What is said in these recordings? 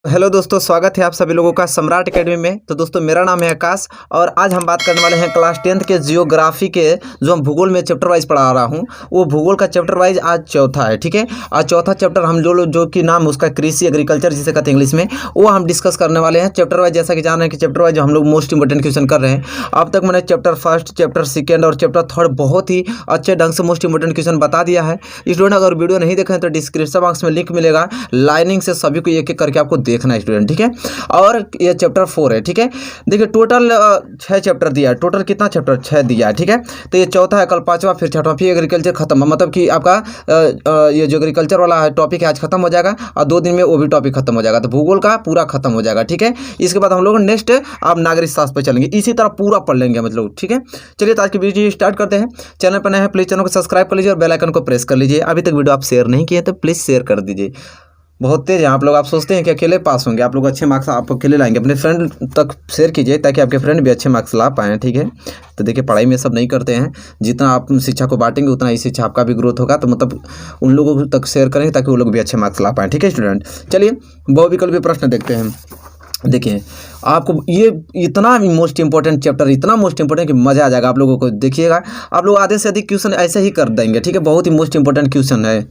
Hello दोस्तों, स्वागत है आप सभी लोगों का सम्राट एकेडमी में। तो दोस्तों, मेरा नाम है आकाश और आज हम बात करने वाले हैं क्लास 10th के जियोग्राफी के जो हम भूगोल में चैप्टर वाइज पढ़ा रहा हूं, वो भूगोल का चैप्टर वाइज आज चौथा है। ठीक है, आज चौथा चैप्टर हम जो कि नाम उसका कृषि एग्रीकल्चर जिसे कहते हैं इंग्लिश में, वो हम डिस्कस करने वाले हैं चैप्टर वाइज। जैसा कि जान रहे हैं कि चैप्टर वाइज हम लोग मोस्ट इंपोर्टेंट क्वेश्चन कर रहे हैं। अब तक मैंने चैप्टर फर्स्ट, चैप्टर सेकेंड और चैप्टर थर्ड बहुत ही अच्छे ढंग से मोस्ट इंपोर्टेंट क्वेश्चन बता दिया है। स्टूडेंट अगर वीडियो नहीं देखें तो डिस्क्रिप्शन बॉक्स में लिंक मिलेगा, लाइनिंग से सभी को एक एक करके आपको देखना है स्टूडेंट। ठीक है, और ये चैप्टर 4 है। ठीक है, देखिए टोटल 6 चैप्टर दिया है। टोटल कितना चैप्टर? 6 दिया है। ठीक है, तो ये चौथा है, कल पांचवा, फिर छठवां, फिर एग्रीकल्चर खत्म। मतलब कि आपका ये जो एग्रीकल्चर वाला है टॉपिक है आज खत्म हो जाएगा और 2 दिन में वो भी टॉपिक खत्म हो जाएगा। तो भूगोल का पूरा खत्म हो जाएगा। ठीक है, इसके बाद हम लोग नेक्स्ट आप नागरिक शास्त्र पर चलेंगे, इसी तरह पूरा पढ़ लेंगे मतलब। ठीक है, चलिए तो आज की वीडियो स्टार्ट करते हैं। चैनल पर नए हैं प्लीज़ चैनल को सब्सक्राइब कर लीजिए और बेल आइकन को प्रेस कर लीजिए। अभी तक वीडियो आप शेयर नहीं किए तो प्लीज़ शेयर कर दीजिए। बहुत तेज हैं आप लोग, आप सोचते हैं कि अकेले पास होंगे, आप लोग अच्छे मार्क्स आप अकेले लाएंगे। अपने फ्रेंड तक शेयर कीजिए ताकि आपके फ्रेंड भी अच्छे मार्क्स ला पाएँ। ठीक है, तो देखिए पढ़ाई में सब नहीं करते हैं, जितना आप शिक्षा को बांटेंगे उतना ही शिक्षा आपका भी ग्रोथ होगा। तो मतलब उन लोगों तक शेयर करेंगे ताकि वो लोग भी अच्छे मार्क्स ला पाएँ। ठीक है स्टूडेंट, चलिए बहुविकल्पी प्रश्न देखते हैं। देखिए आपको ये इतना मोस्ट इंपॉर्टेंट चैप्टर, इतना मोस्ट इंपॉर्टेंट कि मज़ा आ जाएगा आप लोगों को। देखिएगा आप लोग आधे से अधिक क्वेश्चन ऐसे ही कर देंगे। ठीक है, बहुत ही मोस्ट इंपॉर्टेंट क्वेश्चन है।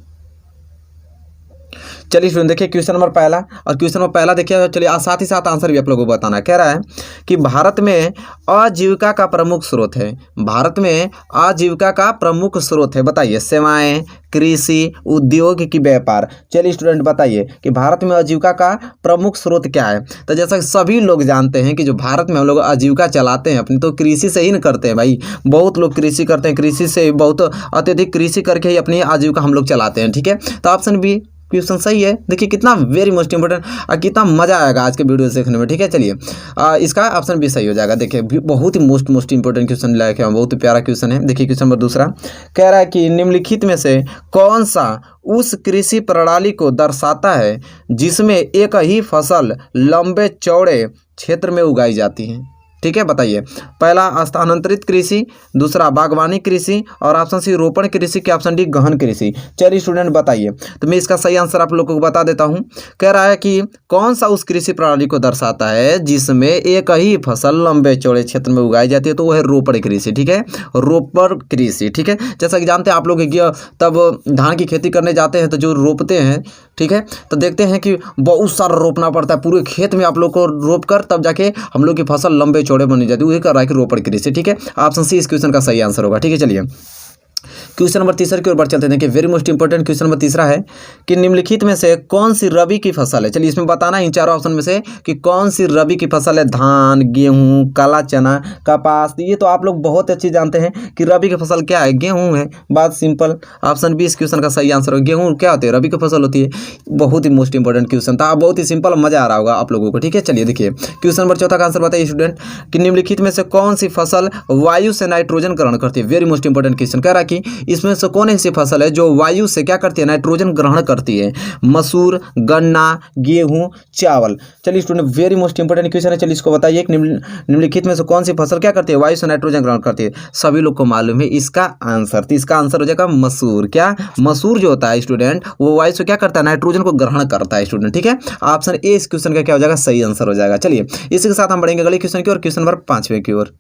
चलिए स्टूडेंट देखिए क्वेश्चन नंबर पहला, और क्वेश्चन नंबर पहला देखिए, चलिए साथ ही साथ आंसर भी आप लोगों को बताना है। कह रहा है कि भारत में आजीविका का प्रमुख स्रोत है। भारत में आजीविका का प्रमुख स्रोत है, बताइए सेवाएं, कृषि, उद्योग की व्यापार। चलिए स्टूडेंट बताइए कि भारत में आजीविका का प्रमुख स्रोत क्या है। तो जैसा कि सभी लोग जानते हैं कि जो भारत में हम लोग आजीविका चलाते हैं अपनी, तो कृषि से ही न करते हैं भाई। बहुत लोग कृषि करते हैं, कृषि से बहुत अत्यधिक कृषि करके ही अपनी आजीविका हम लोग चलाते हैं। ठीक है, तो ऑप्शन बी क्वेश्चन सही है। देखिए कितना वेरी मोस्ट इंपोर्टेंट और कितना मज़ा आएगा आज के वीडियो देखने में। ठीक है, चलिए इसका ऑप्शन भी सही हो जाएगा। देखिए बहुत ही मोस्ट इंपोर्टेंट क्वेश्चन लायक है, बहुत ही प्यारा क्वेश्चन है। देखिए क्वेश्चन नंबर दूसरा कह रहा है कि निम्नलिखित में से कौन सा उस कृषि प्रणाली को दर्शाता है जिसमें एक ही फसल लंबे चौड़े क्षेत्र में उगाई जाती है। ठीक है, बताइए। पहला स्थानांतरित कृषि, दूसरा बागवानी कृषि और ऑप्शन सी रोपण कृषि के ऑप्शन डी गहन कृषि। चलिए स्टूडेंट बताइए, तो मैं इसका सही आंसर आप लोगों को बता देता हूं। कह रहा है कि कौन सा उस कृषि प्रणाली को दर्शाता है जिसमें एक ही फसल लंबे चौड़े क्षेत्र में उगाई जाती है, तो वह है रोपण कृषि। ठीक है, रोपण कृषि। ठीक है, जैसा कि जानते हैं आप लोग तब धान की खेती करने जाते हैं तो जो रोपते हैं, ठीक है, तो देखते हैं कि बहुत सारा रोपना पड़ता है, पूरे खेत में आप लोग को रोप कर तब जाके हम लोग की फसल लंबे चौड़े बनी जाती है, वही कर रहा है कि रोपण कृषि। ठीक है, ऑप्शन सी इस क्वेश्चन का सही आंसर होगा। ठीक है, चलिए क्वेश्चन नंबर तीसरे की ओर बढ़ चलते हैं। देखिए very most important question number तीसरा है कि निम्नलिखित में से कौन सी रबी की फसल है। चलिए इसमें बताना इन चारों ऑप्शन में से कि कौन सी रबी की फसल है। धान, गेहूं, काला चना, कपास। ये तो आप लोग बहुत अच्छी जानते हैं कि रबी की फसल क्या है, गेहूं है। बात सिंपल, ऑप्शन बी इस क्वेश्चन का सही आंसर है। गेहूं क्या होती है? रबी की फसल होती है। बहुत ही मोस्ट इंपोर्टेंट क्वेश्चन था, बहुत ही सिंपल, मजा आ रहा होगा आप लोगों को। ठीक है, चलिए देखिए क्वेश्चन नंबर चौथा का आंसर बताइए स्टूडेंट कि निम्नलिखित में से कौन सी फसल वायु से नाइट्रोजन ग्रहण करती है। वेरी मोस्ट इंपोर्टेंट क्वेश्चन कह रहा है कि इसमें से कौन ऐसी फसल है जो वायु से क्या करती है, नाइट्रोजन ग्रहण करती है। मसूर, गन्ना, गेहूं, चावल। चलिए student very most important question है, चलिए इसको बताइए निम्नलिखित में से कौन सी फसल क्या करती है, वायु से नाइट्रोजन ग्रहण करती है। सभी लोग को मालूम है इसका आंसर, तो इसका आंसर हो जाएगा मसूर। क्या मसूर जो होता है स्टूडेंट, वो वायु से क्या करता है, नाइट्रोजन को ग्रहण करता है स्टूडेंट। ठीक है, ऑप्शन ए इस क्वेश्चन का क्या हो जाएगा, सही आंसर हो जाएगा। चलिए इसी के साथ हम बढ़ेंगे अगले क्वेश्चन की ओर, क्वेश्चन नंबर 5वें की ओर।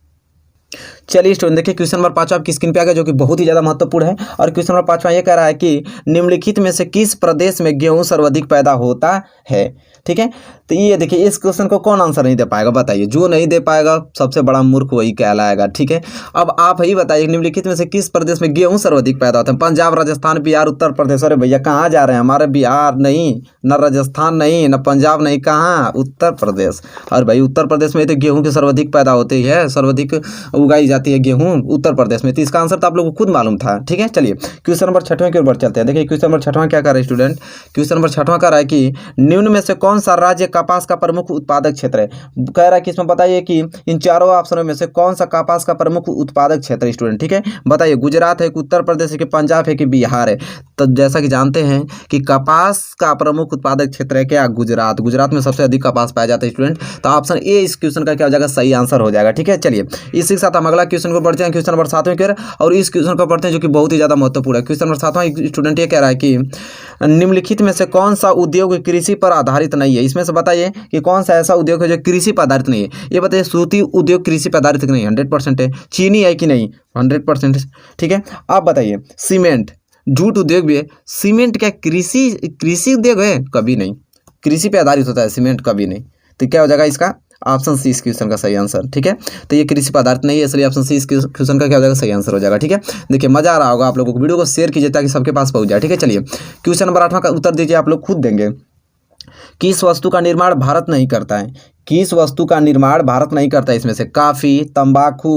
चलिए स्टूडेंट देखिए क्वेश्चन नंबर 5 आपकी स्क्रीन पे आ गया, जो कि बहुत ही ज़्यादा महत्वपूर्ण है। और क्वेश्चन नंबर 5 ये कह रहा है कि निम्नलिखित में से किस प्रदेश में गेहूं सर्वाधिक पैदा होता है। ठीक है, तो ये देखिए इस क्वेश्चन को कौन आंसर नहीं दे पाएगा, बताइए। जो नहीं दे पाएगा सबसे बड़ा मूर्ख वही कहलाएगा। ठीक है, अब आप ही बताइए निम्नलिखित में से किस प्रदेश में गेहूं सर्वाधिक पैदा होता है। पंजाब, राजस्थान, बिहार, उत्तर प्रदेश। अरे भैया कहाँ जा रहे हैं, हमारे बिहार नहीं, न राजस्थान नहीं, न पंजाब नहीं, कहाँ, उत्तर प्रदेश। और भाई उत्तर प्रदेश में तो गेहूं की सर्वाधिक पैदा होती है, सर्वाधिक उगाई जाती है गेहूं उत्तर प्रदेश में। तो इसका आंसर तो आप लोगों को खुद मालूम था। ठीक है, चलिए क्वेश्चन नंबर 6वें की ओर बढ़ चलते हैं। देखिए क्वेश्चन नंबर 6वां क्या कर रहा है स्टूडेंट, क्वेश्चन नंबर 6वां कर रहा है कि निम्न में से कौन सा राज्य कपास का प्रमुख उत्पादक क्षेत्र है। कह रहा है कि इसमें बताइए कि इन चारों ऑप्शनों में से कौन सा कपास का प्रमुख उत्पादक क्षेत्र है स्टूडेंट। ठीक है, बताइए गुजरात है कि उत्तर प्रदेश है कि पंजाब है कि बिहार है। तो जैसा कि जानते हैं कि कपास का प्रमुख उत्पादक क्षेत्र है क्या, गुजरात। गुजरात में सबसे अधिक कपास पाया जाता है स्टूडेंट। तो ऑप्शन ए इस क्वेश्चन का क्या हो जाएगा, सही आंसर हो जाएगा। ठीक है, चलिए इसी के साथ हम अगला क्वेश्चन को बढ़ते हैं, क्वेश्चन नंबर 7वें की ओर। और इस क्वेश्चन को पढ़ते हैं जो कि बहुत ही ज़्यादा महत्वपूर्ण है। क्वेश्चन नंबर 7वां स्टूडेंट ये कह रहा है कि निम्नलिखित में से कौन सा उद्योग कृषि पर आधारित नहीं है। इसमें से बताइए कि कौन सा ऐसा उद्योग है जो कृषि पर आधारित नहीं है। ये बताइए सूती उद्योग कृषि पर आधारित नहीं, 100% है। चीनी है कि नहीं, 100%। ठीक है, आप बताइए सीमेंट, जूट उद्योग भी है। सीमेंट क्या कृषि उद्योग है? कभी नहीं। कृषि पे आधारित होता है सीमेंट, कभी नहीं। तो क्या हो जाएगा इसका? ऑप्शन सी इस क्वेश्चन का सही आंसर। ठीक है, तो ये कृषि पदार्थ नहीं है, इसलिए ऑप्शन सी इस क्वेश्चन का क्या हो जाएगा? सही आंसर हो जाएगा। ठीक है, देखिए मजा आ रहा होगा आप लोगों को, वीडियो को शेयर कीजिए ताकि सबके पास पहुंच जाए। ठीक है, चलिए क्वेश्चन नंबर 8वां का उत्तर दीजिए, आप लोग खुद देंगे। किस वस्तु का निर्माण भारत नहीं करता है? किस वस्तु का निर्माण भारत नहीं करता है? इसमें से काफ़ी, तंबाकू,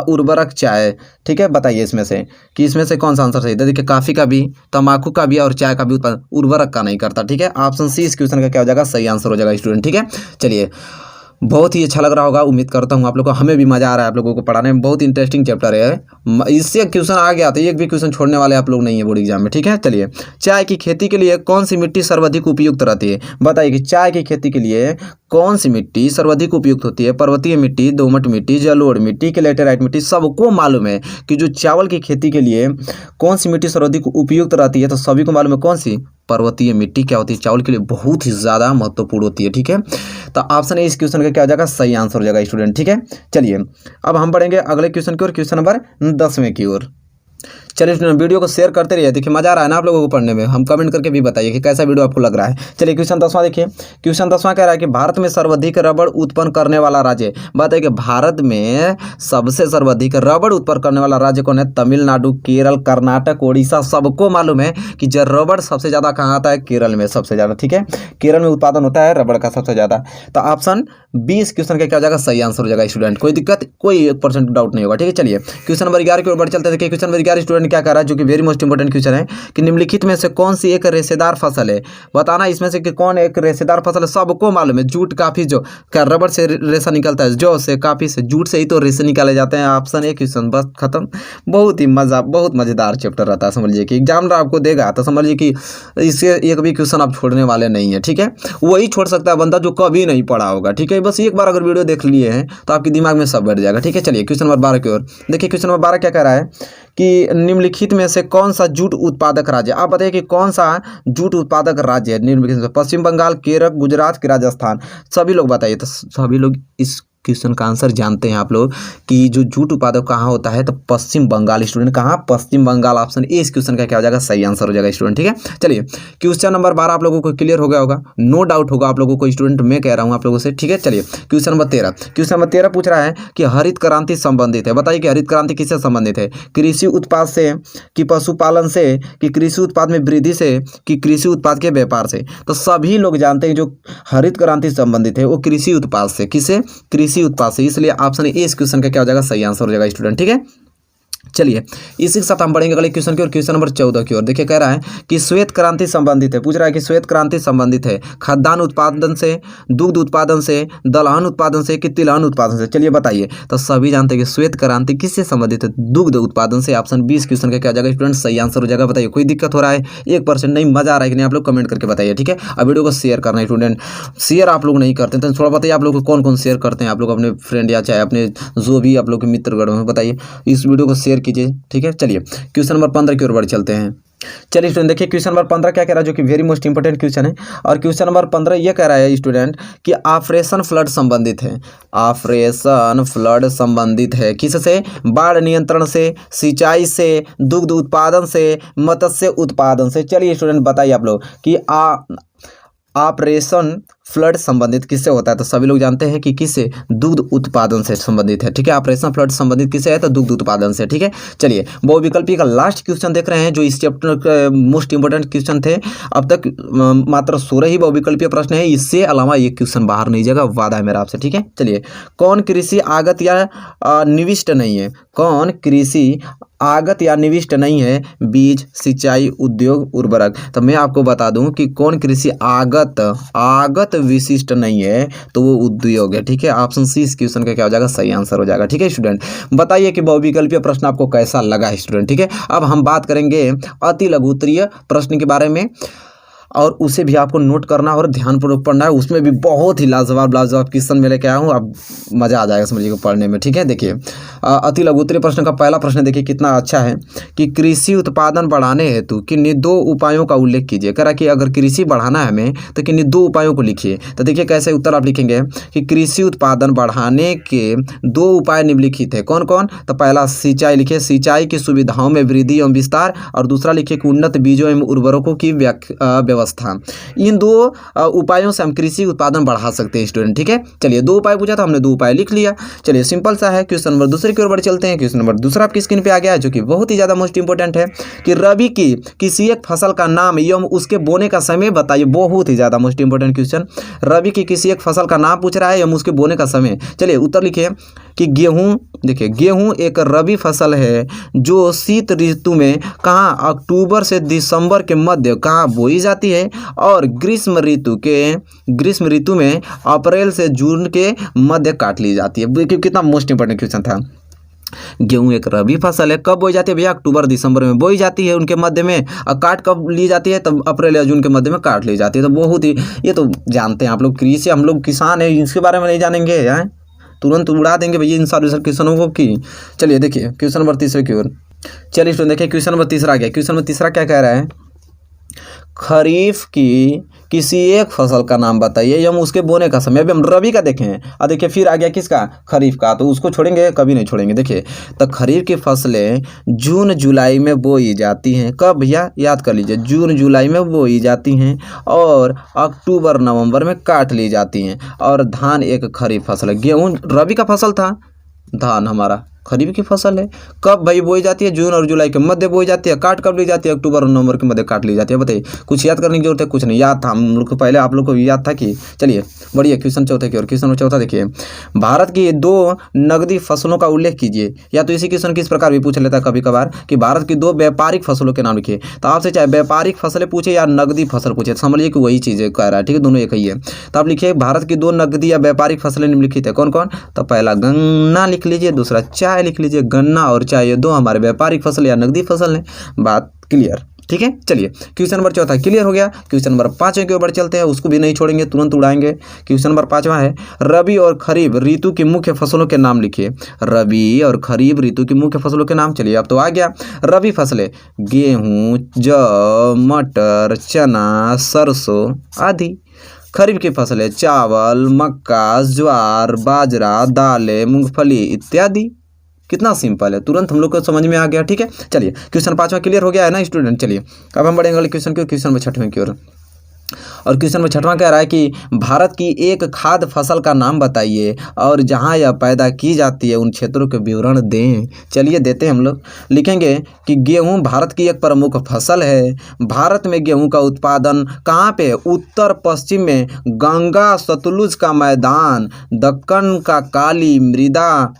उर्वरक, चाय। ठीक है, बताइए इसमें से कि इसमें से कौन सा आंसर सही है। देखिए काफ़ी का भी, तंबाकू का भी और चाय का भी उत्पादन, उर्वरक का नहीं करता। ठीक है, ऑप्शन सी इस क्वेश्चन का क्या हो जाएगा? सही आंसर हो जाएगा स्टूडेंट। ठीक है, चलिए बहुत ही अच्छा लग रहा होगा, उम्मीद करता हूँ आप लोगों को, हमें भी मजा आ रहा है आप लोगों को पढ़ाने में। बहुत इंटरेस्टिंग चैप्टर है, इससे क्वेश्चन आ गया तो एक भी क्वेश्चन छोड़ने वाले आप लोग नहीं है बोर्ड एग्जाम में। ठीक है, चलिए चाय की खेती के लिए कौन सी मिट्टी सर्वाधिक उपयुक्त रहती है? बताइए कि चाय की खेती के लिए कौन सी मिट्टी सर्वाधिक उपयुक्त होती है? पर्वतीय मिट्टी, दोमट मिट्टी, जलोढ़ मिट्टी, लैटेराइट मिट्टी। सबको मालूम है कि जो चावल की खेती के लिए कौन सी मिट्टी सर्वाधिक उपयुक्त रहती है, तो सभी को मालूम है कौन सी? पर्वतीय मिट्टी क्या होती है? चावल के लिए बहुत ही ज़्यादा महत्वपूर्ण होती है। ठीक है, तो ऑप्शन ए इस क्वेश्चन का क्या हो जाएगा? सही आंसर हो जाएगा स्टूडेंट। ठीक है, चलिए अब हम बढ़ेंगे अगले क्वेश्चन की ओर, क्वेश्चन नंबर 10वें की ओर। चलिए स्टूडेंट वीडियो को शेयर करते रहिए, देखिए मजा आ रहा है ना आप लोगों को पढ़ने में। हम कमेंट करके भी बताइए कि कैसा वीडियो आपको लग रहा है। चलिए क्वेश्चन 10वां देखिए। क्वेश्चन 10वां कह रहा है कि भारत में सर्वाधिक रबड़ उत्पन्न करने वाला राज्य। बताइए कि भारत में सबसे सर्वाधिक रबड़ उत्पन्न करने वाला राज्य कौन है? तमिलनाडु, केरल, कर्नाटक, उड़ीसा। सबको मालूम है कि जो रबड़ सबसे ज़्यादा कहाँ आता है? केरल में सबसे ज़्यादा। ठीक है, केरल में उत्पादन होता है रबड़ का सबसे ज़्यादा। तो ऑप्शन बी इस क्वेश्चन का क्या हो जाएगा? सही आंसर हो जाएगा स्टूडेंट। कोई दिक्कत, कोई 1% डाउट नहीं होगा। ठीक है, चलिए क्वेश्चन नंबर 11 की ओर बढ़ चलते हैं। क्वेश्चन नंबर 11 स्टूडेंट क्या कर रहा है, जो कि वेरी मोस्ट इंपोर्टेंट क्वेश्चन है कि निम्नलिखित में से कौन सी एक रेशेदार फसल है? बताना इसमें से कि कौन एक रेशेदार फसल है। सबको मालूम है जूट, काफी, जो क्या रबड़ से रेशा निकलता है, जौ से, काफी से, जूट से ही तो रेशे निकाले जाते हैं। ऑप्शन ए क्वेश्चन, बस खत्म। बहुत ही बहुत मजेदार चैप्टर रहता है। समझ लीजिए कि एग्जाम आपको देगा तो समझ लीजिए कि इससे एक भी क्वेश्चन आप छोड़ने वाले नहीं है। ठीक है, वही छोड़ सकता है बंदा जो कभी नहीं पढ़ा होगा। ठीक है, बस एक बार अगर वीडियो देख लिए हैं तो आपके दिमाग में सब बैठ जाएगा। ठीक है, चलिए क्वेश्चन नंबर 12 की ओर देखिए। क्वेश्चन नंबर 12 क्या कह रहा है कि निम्नलिखित में से कौन सा जूट उत्पादक राज्य? आप बताइए कि कौन सा जूट उत्पादक राज्य है निम्नलिखित में? पश्चिम बंगाल, केरल, गुजरात कि राजस्थान? सभी लोग बताइए। तो सभी लोग इस क्वेश्चन का आंसर जानते हैं आप लोग कि जो जूट उत्पादक कहाँ होता है, तो पश्चिम बंगाल स्टूडेंट। कहाँ? पश्चिम बंगाल। ऑप्शन ए इस क्वेश्चन का क्या हो जाएगा? सही आंसर हो जाएगा स्टूडेंट। ठीक है, चलिए क्वेश्चन नंबर 12 आप लोगों को क्लियर हो गया होगा, नो डाउट होगा आप लोगों को स्टूडेंट, मैं कह रहा हूँ आप लोगों से। ठीक है, चलिए क्वेश्चन नंबर 13। क्वेश्चन नंबर 13 पूछ रहा है कि हरित क्रांति संबंधित है। बताइए कि हरित क्रांति किससे संबंधित है? कृषि उत्पाद से, कि पशुपालन से, कि कृषि उत्पाद में वृद्धि से, कि कृषि उत्पाद के व्यापार से? तो सभी लोग जानते हैं जो हरित क्रांति संबंधित है वो कृषि उत्पाद से। किसे? कृषि उत्पाद से। इसलिए ऑप्शन ए इस क्वेश्चन का क्या हो जाएगा? सही आंसर हो जाएगा स्टूडेंट। ठीक है, चलिए इसी के साथ हम बढ़ेंगे अगले क्वेश्चन की ओर, क्वेश्चन नंबर 14 की ओर। देखिए कह रहा है कि श्वेत क्रांति संबंधित है। पूछ रहा है कि श्वेत क्रांति संबंधित है खाद्यान्न उत्पादन से, दुग्ध उत्पादन से, दलहन उत्पादन से, कि तिलहन उत्पादन से? चलिए बताइए। तो सभी जानते हैं कि श्वेत क्रांति किससे संबंधित है? दुग्ध उत्पादन से। ऑप्शन 20 क्वेश्चन का क्या हो जाएगा स्टूडेंट? सही आंसर हो जाएगा। बताइए कोई दिक्कत हो रहा है? 1% नहीं, मजा आ रहा है कि नहीं? आप लोग कमेंट करके बताइए। ठीक है, अब वीडियो को शेयर करना है स्टूडेंट। शेयर आप लोग नहीं करते तो थोड़ा बताइए आप लोग को कौन कौन शेयर करते हैं आप लोग अपने फ्रेंड या चाहे अपने जो भी आप लोग के मित्रगण में, बताइए इस वीडियो को शेयर कीजिए। ठीक है, चलिए क्वेश्चन नंबर 15 की ओर बढ़ चलते हैं। चलिए स्टूडेंट देखिए क्वेश्चन नंबर 15 क्या कह रहा है, जो कि वेरी मोस्ट इंपोर्टेंट क्वेश्चन है। और क्वेश्चन नंबर 15 ये कह रहा है स्टूडेंट कि ऑपरेशन फ्लड संबंधित है। ऑपरेशन फ्लड संबंधित है किससे? बाढ़ नियंत्रण से, सिंचाई से, दुग्ध उत्पादन से, मत्स्य उत्पादन से? चलिए स्टूडेंट बताइए आप लोग कि ऑपरेशन फ्लड संबंधित किससे होता है? तो सभी लोग जानते हैं कि किससे? दुग्ध उत्पादन से संबंधित है। ठीक है, ऑपरेशन फ्लड संबंधित किससे है? तो दुग्ध उत्पादन से। ठीक है, चलिए बहुविकल्पी का लास्ट क्वेश्चन देख रहे हैं, जो इस चैप्टर के मोस्ट इंपोर्टेंट क्वेश्चन थे। अब तक मात्र 16 ही बहुविकल्पीय प्रश्न है, इससे अलावा ये क्वेश्चन बाहर नहीं जाएगा, वादा है मेरा आपसे। ठीक है, चलिए कौन कृषि आगत या निविष्ट नहीं है? कौन कृषि आगत या निविष्ट नहीं है? बीज, सिंचाई, उद्योग, उर्वरक? तो मैं आपको बता दूं कि कौन कृषि आगत विशिष्ट नहीं है, तो वो उद्योग है। ठीक है, ऑप्शन सी इस क्वेश्चन का क्या हो जाएगा? सही आंसर हो जाएगा। ठीक है स्टूडेंट, बताइए कि बहुविकल्पीय प्रश्न आपको कैसा लगा स्टूडेंट। ठीक है, अब हम बात करेंगे अति लघु उत्तरीय प्रश्न के बारे में। और उसे भी आपको नोट करना और ध्यानपूर्वक पढ़ना है। उसमें भी बहुत ही लाजवाब क्वेश्चन मैं लेके आया हूँ, आप मज़ा आ जाएगा समझिए पढ़ने में। ठीक है, देखिए अति लघु उत्तरीय प्रश्न का पहला प्रश्न देखिए कितना अच्छा है कि कृषि उत्पादन बढ़ाने हेतु किन्हीं 2 उपायों का उल्लेख कीजिए। कह रहा कि अगर कृषि बढ़ाना है हमें तो किन्हीं 2 उपायों को लिखिए। तो देखिए कैसे उत्तर आप लिखेंगे कि कृषि उत्पादन बढ़ाने के 2 उपाय निम्नलिखित है। कौन कौन? तो पहला सिंचाई लिखिए, सिंचाई की सुविधाओं में वृद्धि एवं विस्तार, और दूसरा लिखिए कि उन्नत बीजों एवं उर्वरकों की व्यवस्था। इन 2 उपायों से हम कृषि उत्पादन बढ़ा सकते हैं स्टूडेंट। ठीक है, चलिए 2 उपाय पूछा था, हमने 2 उपाय लिख लिया। चलिए सिंपल सा है। क्वेश्चन नंबर दूसरे की ओर बढ़ चलते हैं। क्वेश्चन नंबर दूसरा आपकी स्क्रीन पे आ गया है, जो कि बहुत ही ज़्यादा मोस्ट इंपॉर्टेंट है कि रबी की किसी एक फसल का नाम एवं उसके बोने का समय बताइए। बहुत ही ज़्यादा मोस्ट इंपॉर्टेंट क्वेश्चन, रबी की किसी एक फसल का नाम पूछ रहा है एवं उसके बोने का समय। चलिए उत्तर लिखिए कि गेहूं, देखिए गेहूं एक रबी फसल है जो शीत ऋतु में कहाँ अक्टूबर से दिसंबर के मध्य कहाँ बोई जाती है, और ग्रीष्म ऋतु में अप्रैल से जून के मध्य काट ली जाती है। देखिए कितना मोस्ट इंपॉर्टेंट क्वेश्चन था। गेहूं एक रबी फसल है, कब बोई जाती है भैया? अक्टूबर दिसंबर में बोई जाती है, उनके मध्य में, और काट कब ली जाती है? तब अप्रैल या जून के मध्य में काट ली जाती है। तो बहुत ही, ये तो जानते हैं आप लोग, कृषि हम लोग किसान हैं, इसके बारे में नहीं जानेंगे यार, तुरंत उड़ा देंगे भैया इन सारे क्वेश्चनों को की। चलिए देखिए क्वेश्चन नंबर तीसरे की ओर। चलिए स्टूडेंट देखिए क्वेश्चन नंबर तीसरा आ गया। क्वेश्चन नंबर तीसरा क्या कह रहा है? खरीफ की किसी एक फसल का नाम बताइए एवं उसके बोने का समय। अभी हम रबी का देखें, और देखिए फिर आ गया किसका? खरीफ का, तो उसको छोड़ेंगे? कभी नहीं छोड़ेंगे। देखिए तो खरीफ की फसलें जून जुलाई में बोई जाती हैं। कब भैया? याद कर लीजिए, जून जुलाई में बोई जाती हैं और अक्टूबर नवंबर में काट ली जाती हैं। और धान एक खरीफ फसल है। गेहूँ रबी का फसल था, धान हमारा खरीफ की फसल है। कब भाई बोई जाती है? जून और जुलाई के मध्य बोई जाती है। काट कब ली जाती है? अक्टूबर और नवंबर के मध्य काट ली जाती है। बताइए, कुछ याद करने की जरूरत है? कुछ नहीं याद था हम लोग को, पहले आप लोग को याद था कि। चलिए बढ़िए, क्वेश्चन चौथे की ओर। क्वेश्चन चौथा देखिए, भारत की 2 नगदी फसलों का उल्लेख कीजिए। या तो इसी क्वेश्चन किस प्रकार भी पूछ लेता है कभी कभार कि भारत की 2 व्यापारिक फसलों के नाम लिखिए। तो आपसे चाहे व्यापारिक फसलें पूछे या नगदी फसल पूछे, समझ लीजिए कि वही चीज़ कह रहा है। ठीक है, दोनों एक ही है। तो आप लिखिए भारत की 2 नगदी या व्यापारिक फसलें निम्नलिखित है। कौन कौन? तो पहला गन्ना लिख लीजिए, दूसरा चाय लिख लीजिए। गन्ना और चाय, ये 2 हमारे व्यापारिक फसल या नगदी फसल है। बात क्लियर? ठीक है, चलिए क्वेश्चन नंबर चौथा क्लियर हो गया। क्वेश्चन नंबर 5 के ऊपर चलते हैं, उसको भी नहीं छोड़ेंगे, तुरंत उड़ाएंगे। क्वेश्चन नंबर 5वां है, रबी और खरीफ ऋतु की मुख्य फसलों के नाम लिखिए। रबी और खरीफ ऋतु की मुख्य फसलों के नाम। चलिए अब तो आ गया। रबी फसलें गेहूं, जौ, मटर, चना, सरसों आदि। खरीफ की फसलें चावल, मक्का, ज्वार, बाजरा, दालें, मूंगफली इत्यादि। कितना सिंपल है, तुरंत हम लोग को समझ में आ गया। ठीक है, चलिए क्वेश्चन 5वां क्लियर हो गया है ना स्टूडेंट। चलिए अब हम बढ़ेंगे अगले क्वेश्चन की, क्वेश्चन में 6वें की ओर। और क्वेश्चन में 6वां कह रहा है कि भारत की एक खाद्य फसल का नाम बताइए और जहां यह पैदा की जाती है उन क्षेत्रों के विवरण दें। चलिए देते हैं हम लोग। लिखेंगे कि गेहूं भारत की एक प्रमुख फसल है। भारत में गेहूं का उत्पादन कहाँ पे? उत्तर पश्चिम में गंगा सतलुज का मैदान, दक्कन का काली मृदा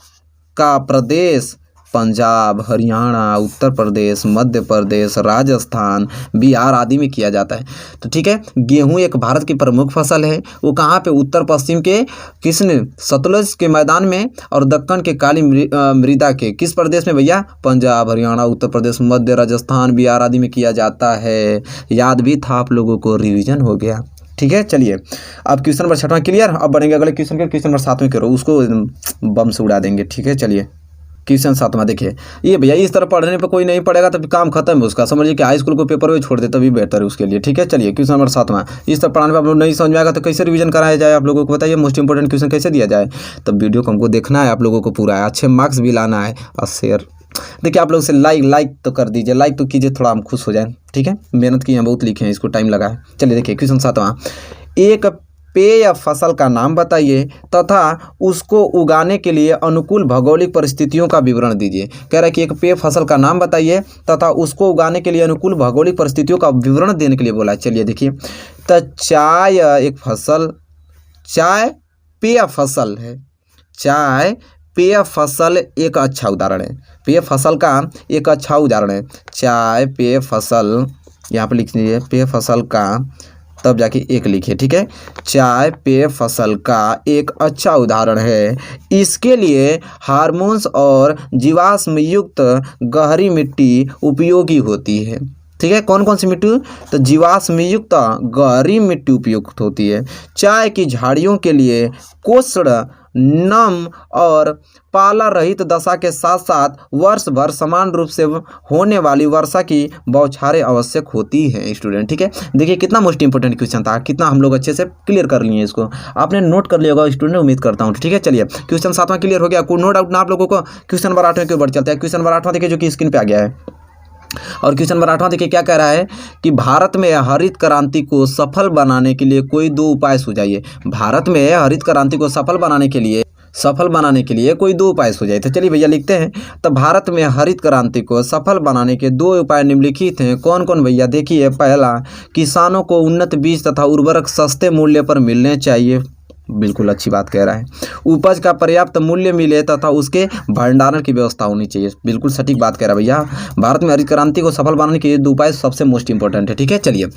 का प्रदेश, पंजाब, हरियाणा, उत्तर प्रदेश, मध्य प्रदेश, राजस्थान, बिहार आदि में किया जाता है। तो ठीक है, गेहूं एक भारत की प्रमुख फसल है। वो कहाँ पे? उत्तर पश्चिम के किसने? सतलुज के मैदान में, और दक्कन के काली मृदा के किस प्रदेश में भैया? पंजाब, हरियाणा, उत्तर प्रदेश, मध्य, राजस्थान, बिहार आदि में किया जाता है। याद भी था आप लोगों को, रिवीजन हो गया। ठीक है, चलिए अब क्वेश्चन नंबर 6वां क्लियर। अब बढ़ेंगे अगले क्वेश्चन के, क्वेश्चन नंबर 7वें करो, उसको बम से उड़ा देंगे। ठीक है, चलिए क्वेश्चन 7वां देखिए। ये भैया इस तरह पढ़ने पे कोई नहीं पढ़ेगा तभी काम खत्म है उसका, समझिए कि हाई स्कूल को पेपर में छोड़ दे तभी बेहतर है उसके लिए। ठीक है, चलिए क्वेश्चन नंबर 7वां। इस तरह पढ़ाने पे आप लोग नहीं समझ में आएगा तो कैसे रिवीजन कराया जाए? आप लोगों को बताइए, मोस्ट इंपॉर्टेंट क्वेश्चन कैसे दिया जाए? तब वीडियो को हमको देखना है आप लोगों को पूरा, अच्छे मार्क्स भी लाना है, और शेयर देखिए आप लोग से लाइक तो कर दीजिए, लाइक तो कीजिए, थोड़ा हम खुश हो जाए। ठीक है, मेहनत की है, बहुत लिखे हैं, इसको टाइम लगा है। चलिए देखिए क्वेश्चन 7वां, एक पेय फसल का नाम बताइए तथा उसको उगाने के लिए अनुकूल भौगोलिक परिस्थितियों का विवरण दीजिए। कह रहा है कि एक पेय फसल का नाम बताइए तथा उसको उगाने के लिए अनुकूल भौगोलिक परिस्थितियों का विवरण देने के लिए बोला है। चलिए देखिए, तो चाय एक फसल, चाय पेय फसल है। चाय पेय फसल एक अच्छा उदाहरण है, पेय फसल का एक अच्छा उदाहरण है। चाय पेय फसल, यहाँ पर लिख लीजिए पेय फसल का, तब जाके एक लिखिए। ठीक है, चाय पेय फसल का एक अच्छा उदाहरण है। इसके लिए हार्मोन्स और जीवाश्म युक्त गहरी मिट्टी उपयोगी होती है। ठीक है, कौन कौन सी मिट्टी? तो जीवाश्म युक्त गहरी मिट्टी उपयुक्त होती है। चाय की झाड़ियों के लिए कोष्ण, नम और पाला रहित दशा के साथ साथ वर्ष भर समान रूप से होने वाली वर्षा की बौछारें आवश्यक होती हैं स्टूडेंट। ठीक है, देखिए कितना मोस्ट इंपोर्टेंट क्वेश्चन था, कितना हम लोग अच्छे से क्लियर कर लिए इसको, आपने नोट कर लिया होगा स्टूडेंट, उम्मीद करता हूँ। ठीक है, चलिए क्वेश्चन 7वां क्लियर हो गया, नो डाउट ना आप लोगों को। क्वेश्चन नंबर 8वें के ऊपर चलते हैं। क्वेश्चन नंबर 8वां देखिए जो कि स्क्रीन पे आ गया है, और क्वेश्चन नंबर 8वां देखिए क्या कह रहा है कि भारत में हरित क्रांति को सफल बनाने के लिए कोई 2 उपाय सुझाइए। भारत में हरित क्रांति को सफल बनाने के लिए कोई 2 उपाय सुझाइए। तो चलिए भैया लिखते हैं। तो भारत में हरित क्रांति को सफल बनाने के 2 उपाय निम्नलिखित हैं। कौन कौन भैया? देखिए, पहला, किसानों को उन्नत बीज तथा उर्वरक सस्ते मूल्य पर मिलने चाहिए। बिल्कुल अच्छी बात कह रहा है। उपज का पर्याप्त मूल्य मिले तथा उसके भंडारण की व्यवस्था होनी चाहिए। बिल्कुल सटीक बात कह रहा है भैया। भारत में हरित क्रांति को सफल बनाने के 2 उपाय सबसे मोस्ट इंपॉर्टेंट है। ठीक है, चलिए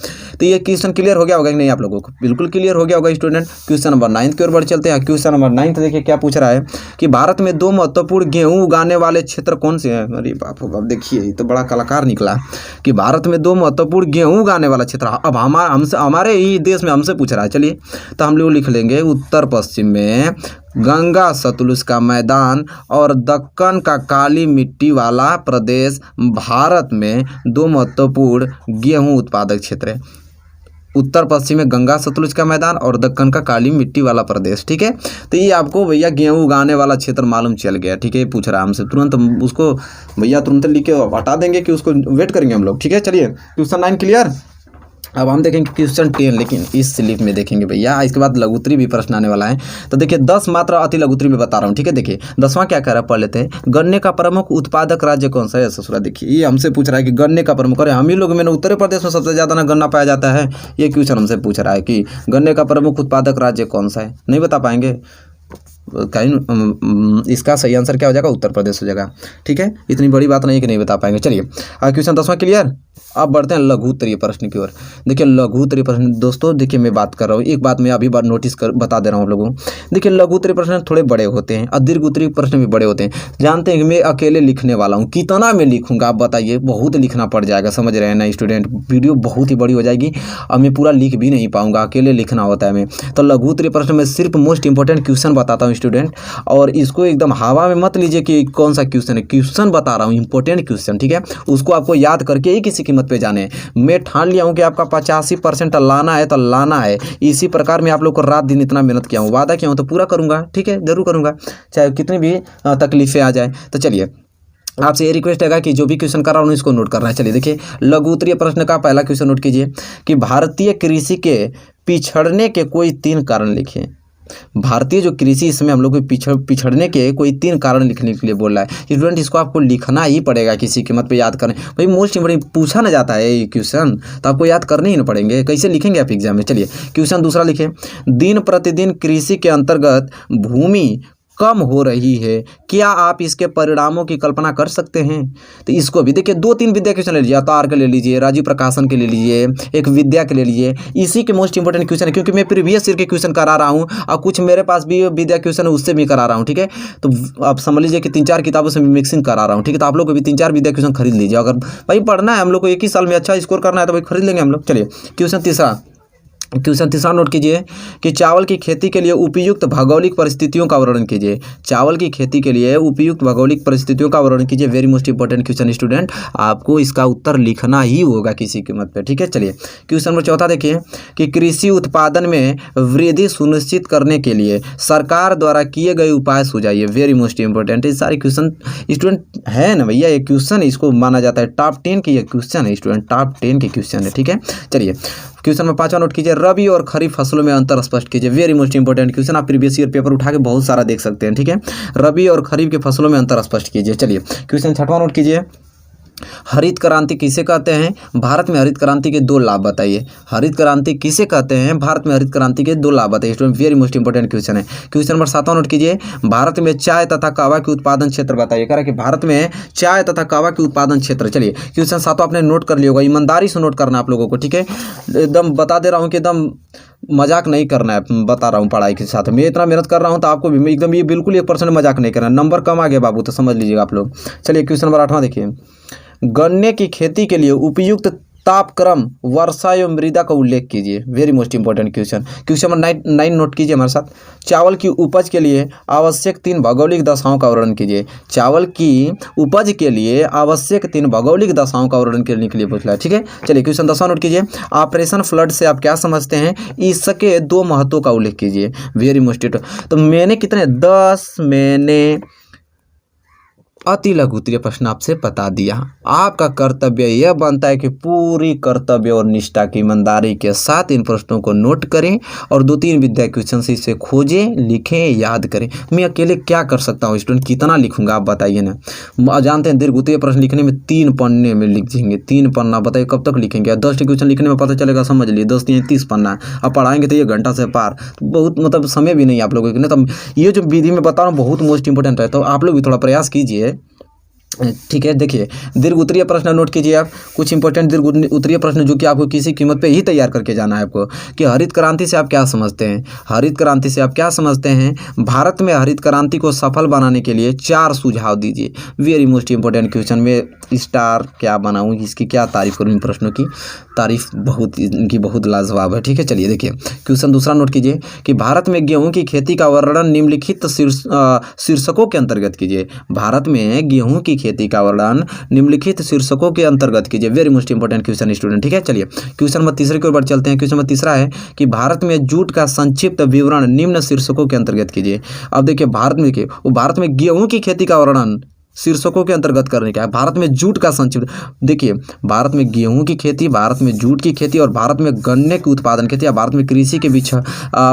तो ये क्वेश्चन क्लियर हो गया होगा कि नहीं आप लोगों को? बिल्कुल क्लियर हो गया होगा स्टूडेंट। क्वेश्चन नंबर 9 की ओर बढ़ चलते हैं। क्वेश्चन नंबर 9 देखिए क्या पूछ रहा है कि भारत में 2 महत्वपूर्ण गेहूं उगाने वाले क्षेत्र कौन से हैं? अरे बाप रे बाप, देखिए ये तो बड़ा कलाकार निकला कि भारत में 2 महत्वपूर्ण गेहूं उगाने वाला क्षेत्र। अब हमारे ही देश में हमसे पूछ रहा है। चलिए तो हम लोग लिख लेंगे उत्तर पश्चिम में गंगा सतलुज का मैदान और दक्कन का काली मिट्टी वाला प्रदेश भारत में 2 महत्वपूर्ण गेहूं उत्पादक क्षेत्र है। उत्तर पश्चिम में गंगा सतलुज का मैदान और दक्कन का काली मिट्टी वाला प्रदेश। ठीक है, तो ये आपको भैया गेहूं उगाने वाला क्षेत्र मालूम चल गया। ठीक है, पूछ रहा है हमसे, तुरंत उसको भैया तुरंत लिख के हटा देंगे कि उसको वेट करेंगे हम लोग। ठीक है, चलिए क्वेश्चन 9 क्लियर। अब हम देखेंगे क्वेश्चन 10, लेकिन इस स्लिप में देखेंगे भैया, इसके बाद लघुत्तरी भी प्रश्न आने वाला है। तो देखिए 10 मात्र अति लघुत्तरी में बता रहा हूँ। ठीक है, देखिए 10वां क्या कह रहा है पढ़ लेते हैं। गन्ने का प्रमुख उत्पादक राज्य कौन सा है? ससुरा, देखिए ये हमसे पूछ रहा है कि गन्ने का प्रमुख, अरे हम ही लोग में उत्तर प्रदेश में सबसे ज़्यादा ना गन्ना पाया जाता है। ये क्वेश्चन हमसे पूछ रहा है कि गन्ने का प्रमुख उत्पादक राज्य कौन सा है। नहीं बता पाएंगे कहीं, इसका सही आंसर क्या हो जाएगा? उत्तर प्रदेश हो जाएगा। ठीक है, इतनी बड़ी बात नहीं है कि नहीं बता पाएंगे। चलिए क्वेश्चन 10वां क्लियर। अब बढ़ते हैं लघु उत्तरीय प्रश्न की ओर। देखिए लघु उत्तरीय प्रश्न दोस्तों, देखिए मैं बात कर रहा हूँ, एक बात मैं अभी बार नोटिस कर बता दे रहा हूँ आप लोगों को। देखिए लघु उत्तरीय प्रश्न थोड़े बड़े होते हैं और दीर्घ उत्तरीय प्रश्न भी बड़े होते हैं। जानते हैं कि मैं अकेले लिखने वाला हूँ, कितना मैं लिखूंगा आप बताइए? बहुत लिखना पड़ जाएगा, समझ रहे हैं ना स्टूडेंट? वीडियो बहुत ही बड़ी हो जाएगी और मैं पूरा लिख भी नहीं पाऊंगा, अकेले लिखना होता है मैं। तो लघु उत्तरीय प्रश्न में सिर्फ मोस्ट इंपॉर्टेंट क्वेश्चन बताता हूँ स्टूडेंट, और इसको एकदम हवा में मत लीजिए कि कौन सा क्वेश्चन है। क्वेश्चन बता रहा हूँ, इंपॉर्टेंट क्वेश्चन। ठीक है, उसको आपको याद करके ही किसी कीमत पे जाने। मैं ठान लिया हूँ कि आपका 85% लाना है तो लाना है। इसी प्रकार मैं आप लोग को रात दिन इतना मेहनत किया हूँ, वादा किया हूँ तो पूरा करूँगा। ठीक है, जरूर करूँगा, चाहे कितनी भी तकलीफें आ जाए। तो चलिए आपसे ये रिक्वेस्ट है कि जो भी क्वेश्चन कर रहा हूँ इसको नोट करना है। चलिए देखिए लघु उत्तरीय प्रश्न का पहला क्वेश्चन नोट कीजिए कि भारतीय कृषि के पिछड़ने के कोई 3 कारण लिखिए। भारतीय जो कृषि, इसमें हम लोग को पिछड़ने के कोई 3 कारण लिखने के लिए बोल रहा है स्टूडेंट। इसको आपको लिखना ही पड़ेगा, किसी कीमत पे याद करें भाई। मोस्ट इंपोर्टेंट पूछा ना जाता है ये क्वेश्चन, तो आपको याद करने ही ना पड़ेंगे, कैसे लिखेंगे आप एग्जाम में। चलिए क्वेश्चन दूसरा लिखें, दिन प्रतिदिन कृषि के अंतर्गत भूमि कम हो रही है, क्या आप इसके परिणामों की कल्पना कर सकते हैं? तो इसको भी देखिए 2-3 विद्या क्वेश्चन ले लीजिए, अवतार के ले लीजिए, राजीव प्रकाशन के ले लीजिए, एक विद्या के ले लीजिए। इसी के मोस्ट इंपोर्टेंट क्वेश्चन है, क्योंकि मैं प्रीवियस ईयर के क्वेश्चन करा रहा हूँ और कुछ मेरे पास भी विद्या क्वेश्चन है उससे भी करा रहा हूँ। ठीक है, तो आप समझ लीजिए कि 3-4 किताबों से मिक्सिंग करा रहा हूँ। ठीक है, तो आप लोग को भी 3-4 विद्या क्वेश्चन खरीद लीजिए। अगर भाई पढ़ना है हम लोग को, एक ही साल में अच्छा स्कोर करना है तो भाई खरीद लेंगे हम लोग। चलिए क्वेश्चन तीसरा नोट कीजिए कि चावल की खेती के लिए उपयुक्त भौगोलिक परिस्थितियों का वर्णन कीजिए। चावल की खेती के लिए उपयुक्त भौगोलिक परिस्थितियों का वर्णन कीजिए। Very most important question student, आपको इसका उत्तर लिखना ही होगा किसी कीमत पे। ठीक है, चलिए क्वेश्चन नंबर 4 देखिए कि कृषि उत्पादन में वृद्धि सुनिश्चित करने के लिए सरकार द्वारा किए गए उपाय सुझाइए। वेरी मोस्ट इंपॉर्टेंट, ये सारे क्वेश्चन स्टूडेंट है ना भैया, ये क्वेश्चन इसको माना जाता है टॉप 10 के ये क्वेश्चन है स्टूडेंट, टॉप 10 के क्वेश्चन है। ठीक है, चलिए क्वेश्चन में 5वां नोट कीजिए, रबी और खरीफ फसलों में अंतर स्पष्ट कीजिए। वेरी मोस्ट इंपॉर्टेंट क्वेश्चन, आप प्रीवियस ईयर पेपर उठा के बहुत सारा देख सकते हैं। ठीक है, रबी और खरीफ के फसलों में अंतर स्पष्ट कीजिए। चलिए क्वेश्चन 6वां नोट कीजिए, हरित क्रांति किसे कहते हैं? भारत में हरित क्रांति के 2 लाभ बताइए। हरित क्रांति किसे कहते हैं? भारत में हरित क्रांति के 2 लाभ बताइए student. Very most important question है। क्वेश्चन नंबर 7वां नोट कीजिए, भारत में चाय तथा कहवा के उत्पादन क्षेत्र बताइए। कह रहा है कि भारत में चाय तथा कहवा के उत्पादन क्षेत्र। चलिए क्वेश्चन 7वां आपने नोट कर लिया होगा, ईमानदारी से नोट करना आप लोगों को। ठीक है, एकदम बता दे रहा हूँ कि एकदम मजाक नहीं करना है, बता रहा हूँ पढ़ाई के साथ। मैं इतना मेहनत कर रहा हूँ तो आपको भी एकदम ये बिल्कुल 1% मजाक नहीं करना। नंबर कम आ गया बाबू तो समझ लीजिएगा आप लोग। चलिए क्वेश्चन नंबर 8वां देखिए, गन्ने की खेती के लिए उपयुक्त तापक्रम, वर्षा एवं मृदा का उल्लेख कीजिए। Very most important question. Question number 9 note कीजिए हमारे साथ। चावल की उपज के लिए आवश्यक 3 भौगोलिक दशाओं का वर्णन कीजिए। चावल की उपज के लिए आवश्यक 3 भौगोलिक दशाओं का वर्णन करने के लिए पूछा है। ठीक है, चलिए क्वेश्चन 10 नोट कीजिए। ऑपरेशन फ्लड से आप क्या समझते हैं? इसके 2 महत्वों का उल्लेख कीजिए। Very most. तो मैंने कितने 10 मैंने अति लघु उत्तरीय प्रश्न आपसे बता दिया। आपका कर्तव्य यह बनता है कि पूरी कर्तव्य और निष्ठा की ईमानदारी के साथ इन प्रश्नों को नोट करें और 2-3 विद्या क्वेश्चन से इसे खोजें, लिखें, याद करें। मैं अकेले क्या कर सकता हूँ स्टूडेंट, कितना लिखूंगा आप बताइए ना। जानते हैं दीर्घ उत्तरीय प्रश्न लिखने में 3 पन्ने में लिख देंगे। 3 पन्ना बताइए कब तक लिखेंगे? 10 क्वेश्चन लिखने में पता चलेगा, समझ लिए 10 3 30 पन्ना। अब पढ़ाएंगे तो 1 घंटा से पार, बहुत मतलब समय भी नहीं आप लोगों के लिए। तो ये जो विधि में बता रहा हूँ बहुत मोस्ट इंपॉर्टेंट है, तो आप लोग भी थोड़ा प्रयास कीजिए। ठीक है, देखिए दीर्घ उत्तरीय प्रश्न नोट कीजिए आप। कुछ इंपॉर्टेंट दीर्घ उत्तरीय प्रश्न जो कि आपको किसी कीमत पे ही तैयार करके जाना है आपको। कि हरित क्रांति से आप क्या समझते हैं? हरित क्रांति से आप क्या समझते हैं? भारत में हरित क्रांति को सफल बनाने के लिए 4 सुझाव दीजिए। वेरी मोस्ट इंपॉर्टेंट क्वेश्चन में स्टार क्या बनाऊँ, इसकी क्या तारीफ करूँ? इन प्रश्नों की तारीफ बहुत, इनकी बहुत लाजवाब है। ठीक है, चलिए देखिए क्वेश्चन दूसरा नोट कीजिए कि भारत में गेहूँ की खेती का वर्णन निम्नलिखित शीर्षकों के अंतर्गत कीजिए। भारत में गेहूँ की खेती का वर्णन निम्नलिखित शीर्षकों के अंतर्गत कीजिए। Very most important question student. ठीक है, चलिए क्वेश्चन नंबर तीसरे की ओर चलते हैं। क्वेश्चन नंबर तीसरा है कि भारत में जूट का संक्षिप्त विवरण निम्न शीर्षकों के अंतर्गत कीजिए। अब देखिए भारत में गेहूं की खेती का वर्णन शीर्षकों के अंतर्गत करने का है। भारत में जूट का संक्षिप्त, देखिए भारत में गेहूं की खेती, भारत में जूट की खेती और भारत में गन्ने की उत्पादन खेती या भारत में कृषि के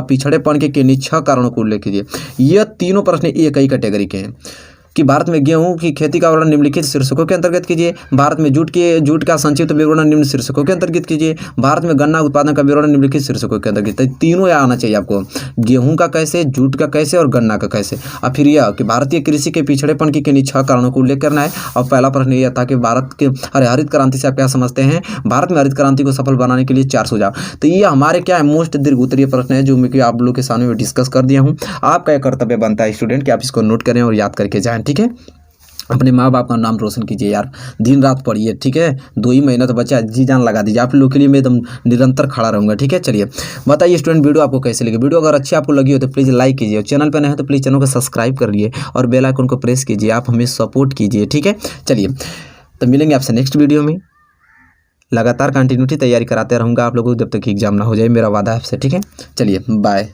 पिछड़ेपन के किन्हीं 6 कारणों को उल्लेख कीजिए। यह तीनों प्रश्न एक ही कैटेगरी के हैं कि भारत में गेहूं की खेती का वर्णन निम्नलिखित शीर्षकों के अंतर्गत कीजिए। भारत में जूट का संक्षिप्त विवरण निम्न शीर्षकों के अंतर्गत कीजिए। भारत में गन्ना उत्पादन का विवरण निम्नलिखित शीर्षकों के अंतर्गत। तीनों आना चाहिए आपको, गेहूं का कैसे, जूट का कैसे और गन्ना का कैसे। और फिर यह कि भारतीय कृषि के पिछड़ेपन की किन्हीं 6 कारणों को उल्लेख करना है। और पहला प्रश्न यह था कि भारत के हरित क्रांति से आप क्या समझते हैं? भारत में हरित क्रांति को सफल बनाने के लिए 4 सुझाव। तो ये हमारे क्या है मोस्ट दीर्घ उत्तरीय प्रश्न है जो मैं आप लोग के सामने डिस्कस कर दिया हूँ। आपका यह कर्तव्य बनता है स्टूडेंट कि आप इसको नोट करें और याद करके जाएं। ठीक है, अपने माँ बाप का नाम रोशन कीजिए यार, दिन रात पढ़िए। ठीक है, 2 ही महीना तो बच्चा, जी जान लगा दीजिए। आप लोग के लिए मैं एकदम निरंतर खड़ा रहूँगा। ठीक है, चलिए बताइए स्टूडेंट वीडियो आपको कैसे लगी। वीडियो अगर अच्छी आपको लगी हो तो प्लीज़ लाइक कीजिए और चैनल पर नए हैं तो प्लीज़ चैनल को सब्सक्राइब कर लिए और बेल आइकन को प्रेस कीजिए। आप हमें सपोर्ट कीजिए। ठीक है, चलिए तो मिलेंगे आपसे नेक्स्ट वीडियो में। लगातार कंटिन्यूटी तैयारी कराते रहूँगा आप लोगों को जब तक एग्जाम ना हो जाए, मेरा वादा है आपसे। ठीक है, चलिए बाय।